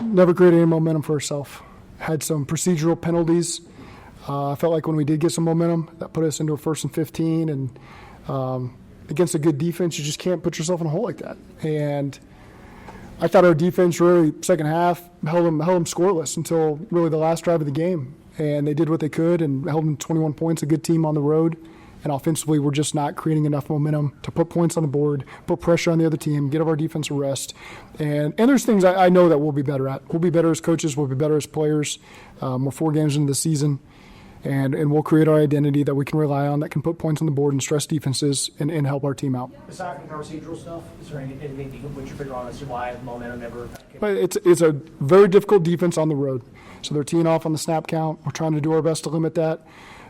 never created any momentum for herself. Had some procedural penalties. I felt like when we did get some momentum, that put us into a 1st and 15. And against a good defense, you just can't put yourself in a hole like that. And I thought our defense really, second half, held them scoreless until really the last drive of the game. And they did what they could and held them 21 points, a good team on the road. And offensively, we're just not creating enough momentum to put points on the board, put pressure on the other team, get our defense a rest. And there's things I know that we'll be better at. We'll be better as coaches. We'll be better as players. We're 4 games into the season. And we'll create our identity that we can rely on, that can put points on the board and stress defenses and help our team out. Aside from procedural stuff, is there anything you can put your finger on as to why momentum never came? But it's a very difficult defense on the road. So they're teeing off on the snap count. We're trying to do our best to limit that.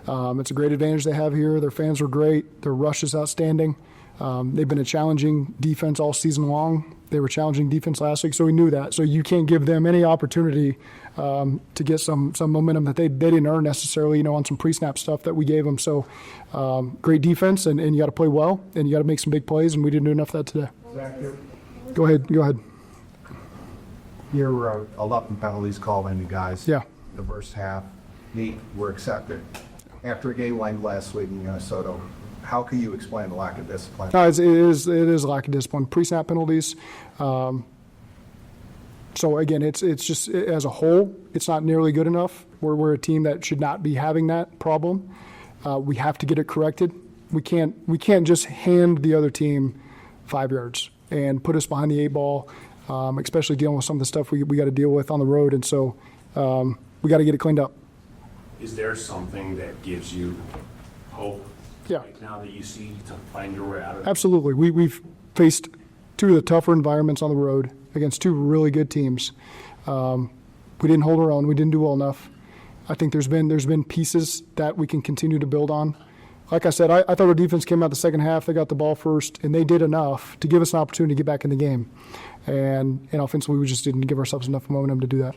It's a great advantage they have here. Their fans are great. Their rush is outstanding. They've been a challenging defense all season long. They were challenging defense last week, so we knew that. So you can't give them any opportunity to get some momentum that they didn't earn necessarily, on some pre-snap stuff that we gave them. So great defense, and you got to play well, and you got to make some big plays, and we didn't do enough of that today. Zac, Go ahead. Your 11 penalties called on you guys. Yeah. The first half, 8 were accepted. After a game like last week in Minnesota, how can you explain the lack of discipline? No, it is a lack of discipline. Pre-snap penalties. So again, it's just as a whole, it's not nearly good enough. We're a team that should not be having that problem. We have to get it corrected. We can't just hand the other team 5 yards and put us behind the 8 ball, especially dealing with some of the stuff we got to deal with on the road. And so we got to get it cleaned up. Is there something that gives you hope right now that you see to find your way out of it? Absolutely. We've faced 2 of the tougher environments on the road against 2 really good teams. We didn't hold our own. We didn't do well enough. I think there's been pieces that we can continue to build on. Like I said, I thought our defense came out the second half. They got the ball first, and they did enough to give us an opportunity to get back in the game. And offensively, we just didn't give ourselves enough momentum to do that.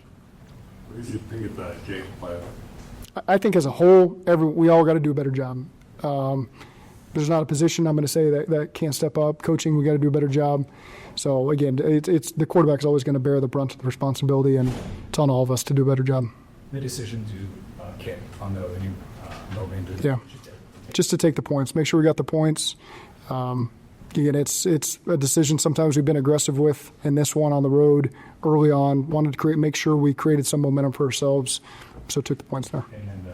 What did you think of that, Jake? I think as a whole, we all got to do a better job. There's not a position I'm going to say that can't step up. Coaching, we got to do a better job. So again, it's the quarterback's always going to bear the brunt of the responsibility, and it's on all of us to do a better job. The decision to kick on the new no-rain. Yeah, just to take the points, make sure we got the points. Again, it's a decision sometimes we've been aggressive with, and this one on the road early on wanted to make sure we created some momentum for ourselves, so took the points there. And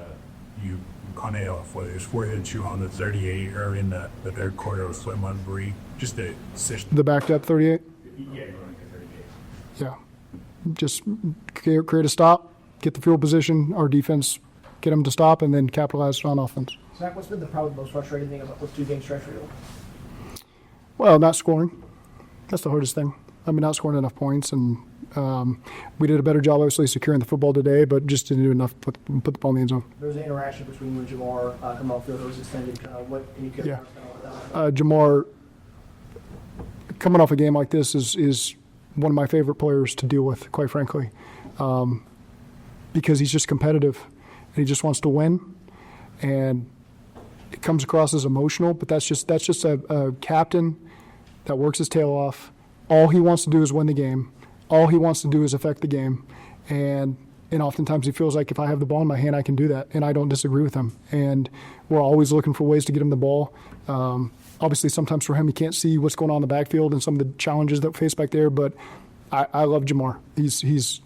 you kind of forced you on the 38 early in the third quarter of swim on Bree. Just the decision. The backed up 38. Yeah, you're going to get 38. Yeah, just create a stop, get the field position, our defense, get them to stop, and then capitalize on offense. Zac, what's been the probably most frustrating thing about this 2-game stretch for you? Well, not scoring. That's the hardest thing. Not scoring enough points, and we did a better job, obviously, securing the football today, but just didn't do enough to put the ball in the end zone. There was an interaction between you and Jamar come off field. It was extended. What can you get? Yeah. Jamar, coming off a game like this is one of my favorite players to deal with, quite frankly, because he's just competitive and he just wants to win, and it comes across as emotional, but that's just a captain that works his tail off. All he wants to do is win the game. All he wants to do is affect the game. And oftentimes he feels like if I have the ball in my hand, I can do that. And I don't disagree with him. And we're always looking for ways to get him the ball. Obviously, sometimes for him, he can't see what's going on in the backfield and some of the challenges that we face back there. But I love Jamar. He's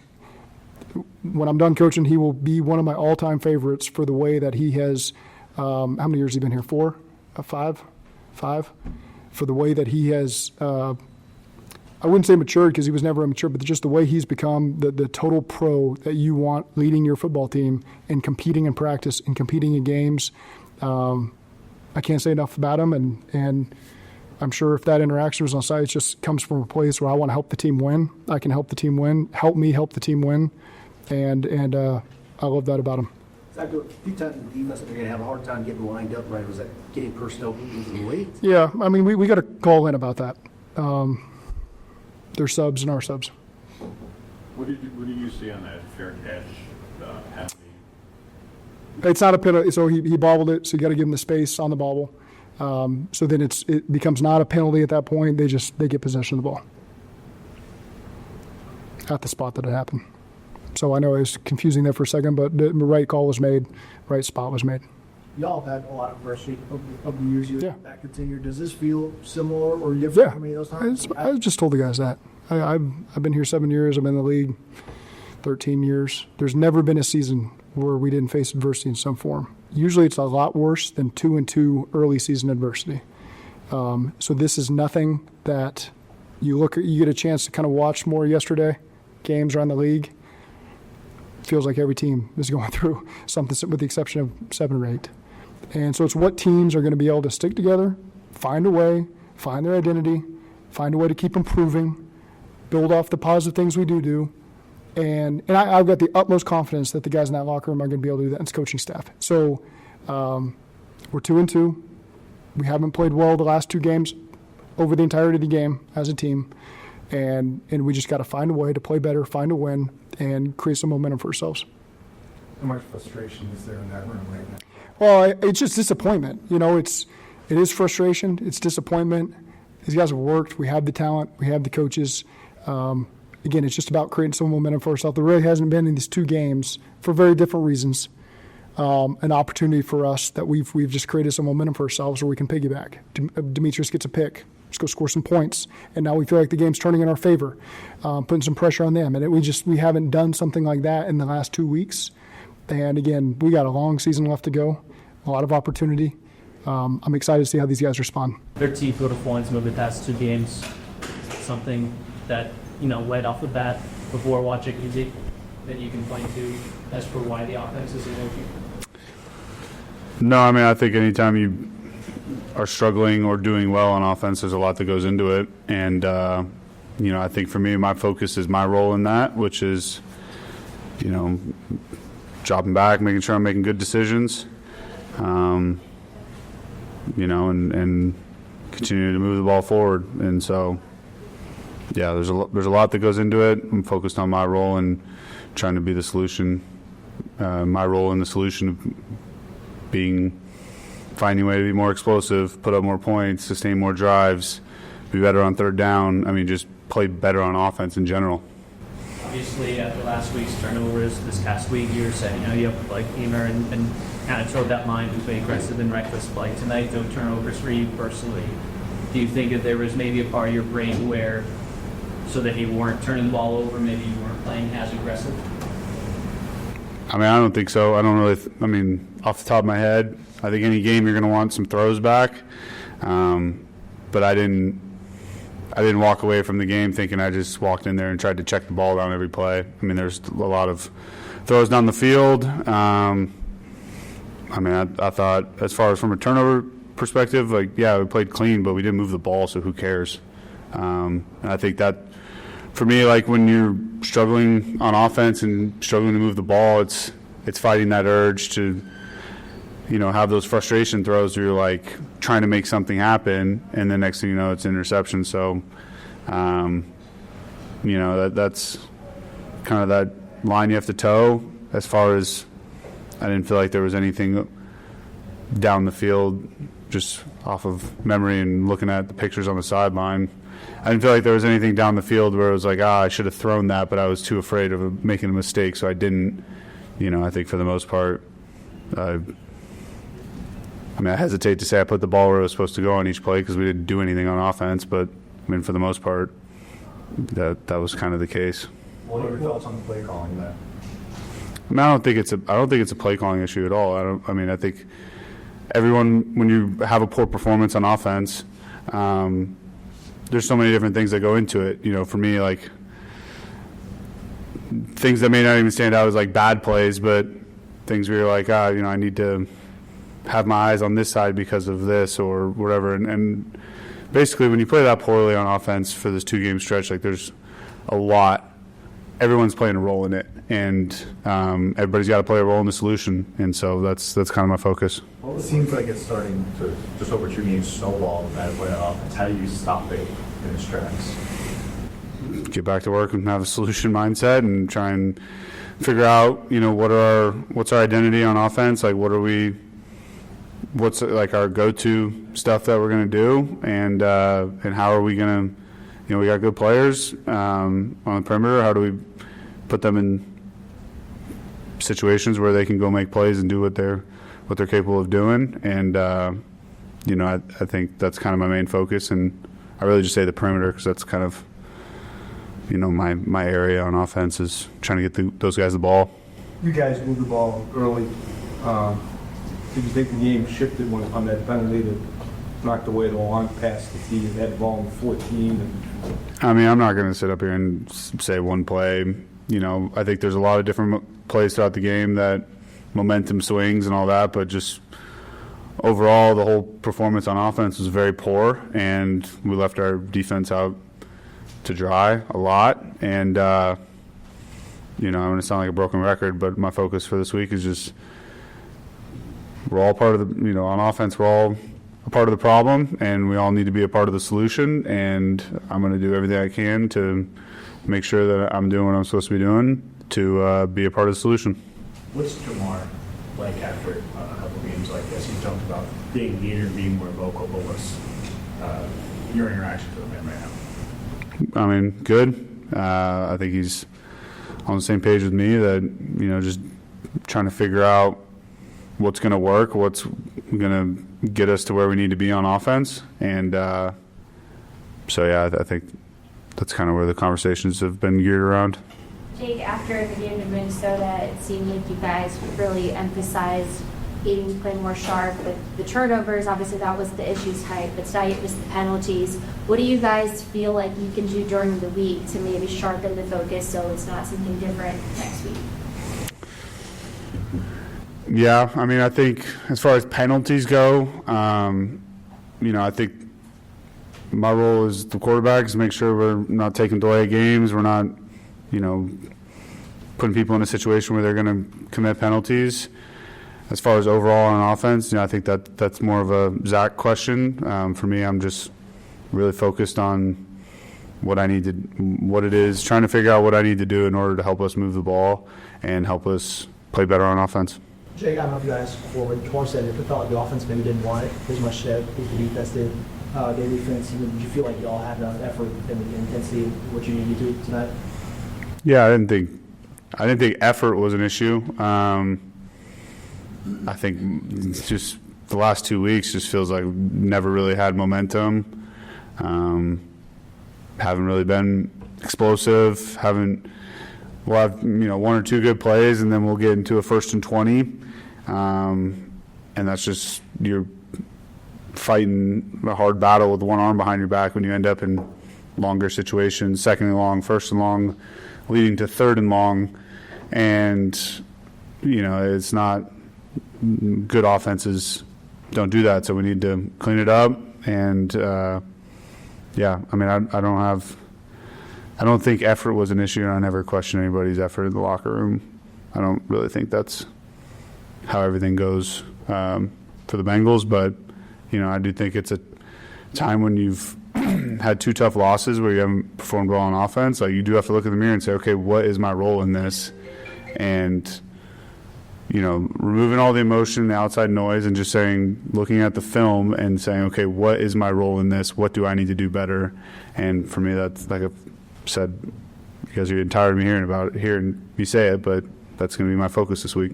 when I'm done coaching, he will be one of my all-time favorites for the way that he has how many years has he been here? 4? 5? 5? For the way that he has I wouldn't say matured because he was never immature, but just the way he's become the total pro that you want leading your football team and competing in practice and competing in games. I can't say enough about him, and I'm sure if that interaction was on site, it just comes from a place where I want to help the team win. I can help the team win, help me help the team win, and I love that about him. Zac, a few times in defense, they're going to have a hard time getting lined up right. Was that getting personnel moving late? Yeah, we got to call in about that. Their subs and our subs. What did you see on that fair catch happening? It's not a penalty, so he bobbled it, so you got to give him the space on the bobble. So then it becomes not a penalty at that point. They get possession of the ball. at the spot that it happened. So I know it was confusing there for a second, but the right call was made, right spot was made. Y'all have had a lot of adversity of the years you Yeah. back in tenure. Does this feel similar or different? Yeah, How many of those times? I just told the guys that. I've been here 7 years. I've been in the league 13 years. There's never been a season where we didn't face adversity in some form. Usually it's a lot worse than 2-2 early season adversity. So this is nothing that you get a chance to kind of watch more yesterday, games around the league. Feels like every team is going through something with the exception of 7 or 8. And so it's what teams are going to be able to stick together, find a way, find their identity, find a way to keep improving, build off the positive things we do. And I've got the utmost confidence that the guys in that locker room are going to be able to do that, and it's coaching staff. So we're 2-2. We haven't played well the last 2 games over the entirety of the game as a team. And we just got to find a way to play better, find a win, and create some momentum for ourselves. How much frustration is there in that room right now? Well, it's just disappointment. You know, it is frustration. It's disappointment. These guys have worked. We have the talent. We have the coaches. Again, it's just about creating some momentum for ourselves. There really hasn't been in these 2 games, for very different reasons, an opportunity for us that we've just created some momentum for ourselves where we can piggyback. Demetrius gets a pick. Let's go score some points. And now we feel like the game's turning in our favor, putting some pressure on them. And we haven't done something like that in the last 2 weeks. And again, we got a long season left to go, a lot of opportunity. I'm excited to see how these guys respond. 13 total points over the past 2 games. Something that, right off the bat, before watching music, that you can point to as for why the offense isn't working? No, I mean, I think anytime you are struggling or doing well on offense, there's a lot that goes into it. And, I think for me, my focus is my role in that, which is, dropping back, making sure I'm making good decisions, and continuing to move the ball forward. And so, yeah, there's a lot that goes into it. I'm focused on my role and trying to be the solution. My role in the solution of finding a way to be more explosive, put up more points, sustain more drives, be better on third down. I mean, just play better on offense in general. Obviously, after last week's turnovers, this past week, you were saying, you have like Emer and kind of showed that line between aggressive and reckless play. Tonight, no turnovers for you personally. Do you think that there was maybe a part of your brain where, so that you weren't turning the ball over, maybe you weren't playing as aggressive? I mean, I don't think so. I don't really, off the top of my head, I think any game you're going to want some throws back. But I didn't walk away from the game thinking I just walked in there and tried to check the ball down every play. I mean, there's a lot of throws down the field. I thought as far as from a turnover perspective, we played clean, but we didn't move the ball, so who cares? And I think that, for me, when you're struggling on offense and struggling to move the ball, it's fighting that urge to, have those frustration throws where you're trying to make something happen, and the next thing you know, it's interception. So, that's kind of that line you have to toe. As far as, I didn't feel like there was anything down the field, just off of memory and looking at the pictures on the sideline. I didn't feel like there was anything down the field where it was I should have thrown that, but I was too afraid of making a mistake, so I didn't. I think for the most part, I hesitate to say I put the ball where it was supposed to go on each play because we didn't do anything on offense, but for the most part, that was kind of the case. What are your thoughts on the play calling there? I don't think it's a play calling issue at all. I think everyone, when you have a poor performance on offense, there's so many different things that go into it. For me, things that may not even stand out as bad plays, but things where you're I need to have my eyes on this side because of this or whatever. And basically, when you play that poorly on offense for this 2-game stretch, there's a lot. Everyone's playing a role in it, and everybody's got to play a role in the solution. And so that's kind of my focus. Well, it seems like it's starting to, just over 2 games, snowball the bad play on offense. How do you stop it in its tracks? Get back to work and have a solution mindset and try and figure out, what's our identity on offense? What's our go-to stuff that we're going to do, and how are we going to we got good players on the perimeter. How do we put them in situations where they can go make plays and do what they're capable of doing? And I think that's kind of my main focus, and I really just say the perimeter because that's kind of my area on offense is trying to get those guys the ball. You guys moved the ball early. Did you think the game shifted on that penalty that knocked away the long pass to T and had the ball in 14? I mean, I'm not going to sit up here and say one play. I think there's a lot of different plays throughout the game that momentum swings and all that, but just overall, the whole performance on offense was very poor, and we left our defense out to dry a lot. And, I'm going to sound like a broken record, but my focus for this week is just we're all part of the, on offense, we're all a part of the problem, and we all need to be a part of the solution. And I'm going to do everything I can to make sure that I'm doing what I'm supposed to be doing to be a part of the solution. What's Jamar like after a couple games like this? You talked about being leader, being more vocal, but what's your interaction with him right now? I mean, good. I think he's on the same page with me that, just trying to figure out what's going to work, what's going to get us to where we need to be on offense. And I think that's kind of where the conversations have been geared around. Jake, after the game in Minnesota, it seemed like you guys really emphasized needing to play more sharp. But the turnovers, obviously that was the issue tonight, but tonight it was the penalties. What do you guys feel like you can do during the week to maybe sharpen the focus so it's not something different next week? Yeah, I mean, I think as far as penalties go, I think my role as the quarterback is to make sure we're not taking delay games, we're not, putting people in a situation where they're going to commit penalties. As far as overall on offense, I think that's more of a Zac question. For me, I'm just really focused on what it is, trying to figure out what I need to do in order to help us move the ball and help us play better on offense. Jake, I don't know if you guys forward, Torn said it felt like the offense maybe didn't want it as much as the defense did. Their defense, did you feel like y'all had enough effort and intensity what you needed to tonight? Yeah, I didn't think effort was an issue. I think it's just the last 2 weeks just feels like we've never really had momentum. Haven't really been explosive. We'll have one or two good plays, and then we'll get into a 1st and 20, and that's just you're fighting a hard battle with one arm behind your back when you end up in longer situations, 2nd and long, 1st and long, leading to 3rd and long, and it's not good. Offenses don't do that, so we need to clean it up. And I mean, I don't think effort was an issue, and I never question anybody's effort in the locker room. I don't really think that's how everything goes for the Bengals, but I do think it's a time when you've had 2 tough losses where you haven't performed well on offense. Like, you do have to look in the mirror and say, okay, what is my role in this? And removing all the emotion, the outside noise, and just looking at the film and saying, okay, what is my role in this? What do I need to do better? And for me, that's, like I've said, you guys are tired of me hearing me say it, but that's going to be my focus this week.